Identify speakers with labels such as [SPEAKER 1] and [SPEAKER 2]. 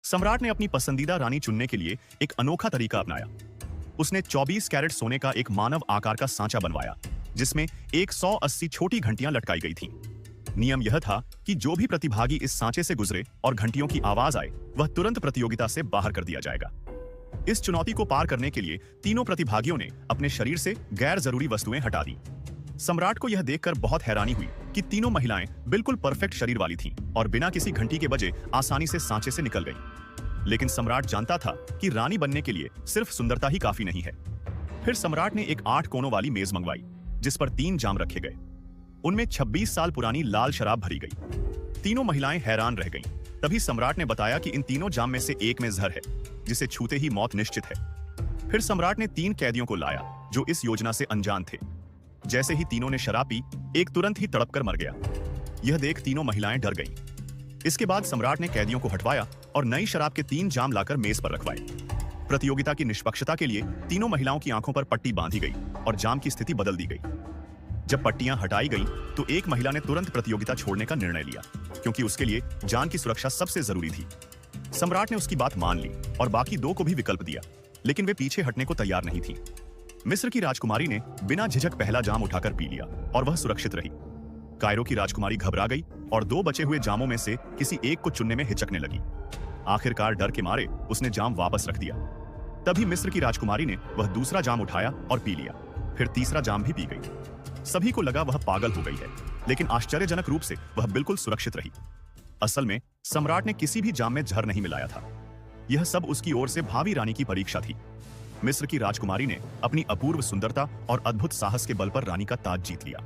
[SPEAKER 1] सम्राट ने अपनी पसंदीदा रानी चुनने के लिए एक अनोखा तरीका अपनाया। उसने 24 कैरेट सोने का एक मानव आकार का सांचा बनवाया, जिसमें 180 छोटी घंटियां लटकाई गई थीं। नियम यह था कि जो भी प्रतिभागी इस सांचे से गुजरे और घंटियों की आवाज आए, वह तुरंत प्रतियोगिता से बाहर कर दिया जाएगा। इस चुनौती को पार करने के लिए तीनों प्रतिभागियों ने अपने शरीर से गैर जरूरी वस्तुएं हटा दी। सम्राट को यह देखकर बहुत हैरानी हुई कि तीनों महिलाएं बिल्कुल परफेक्ट शरीर वाली थीं और बिना किसी घंटी के बजे आसानी से सांचे से निकल गईं। लेकिन सम्राट जानता था कि रानी बनने के लिए सिर्फ सुंदरता ही काफी नहीं है। फिर सम्राट ने एक 8 कोनों वाली मेज मंगवाई, जिस पर 3 जाम रखे गए। उनमें 26 साल पुरानी लाल शराब भरी गई। तीनों महिलाएं हैरान रह गईं। तभी सम्राट ने बताया कि इन तीनों जाम में से एक में जहर है, जिसे छूते ही मौत निश्चित है। फिर सम्राट ने 3 कैदियों को लाया जो इस योजना से अनजान थे। जैसे ही तीनों ने शराब पी, एक तुरंत ही तड़प कर मर गया। यह देख तीनों महिलाएं डर गईं। इसके बाद सम्राट ने कैदियों को हटवाया और नई शराब के 3 जाम लाकर मेज पर रखवाए। प्रतियोगिता की निष्पक्षता के लिए तीनों महिलाओं की आंखों पर पट्टी बांधी गई और जाम की स्थिति बदल दी गई। जब पट्टियां हटाई गईं, तो एक महिला ने तुरंत प्रतियोगिता छोड़ने का निर्णय लिया, क्योंकि उसके लिए जान की सुरक्षा सबसे जरूरी थी। सम्राट ने उसकी बात मान ली और बाकी 2 को भी विकल्प दिया, लेकिन वे पीछे हटने को तैयार नहीं थी। मिस्र की राजकुमारी ने बिना झिझक पहला जाम उठाकर पी लिया और वह सुरक्षित रही। कायरो की राजकुमारी घबरा गई और 2 बचे हुए जामों में से किसी एक को चुनने में हिचकने लगी। आखिरकार डर के मारे उसने जाम वापस रख दिया। तभी मिस्र की राजकुमारी ने वह दूसरा जाम उठाया और पी लिया। फिर तीसरा जाम भी पी गई। सभी को लगा वह पागल हो गई है, लेकिन आश्चर्यजनक रूप से वह बिल्कुल सुरक्षित रही। असल में सम्राट ने किसी भी जाम में जहर नहीं मिलाया था। यह सब उसकी ओर से भावी रानी की परीक्षा थी। मिस्र की राजकुमारी ने अपनी अपूर्व सुंदरता और अद्भुत साहस के बल पर रानी का ताज जीत लिया।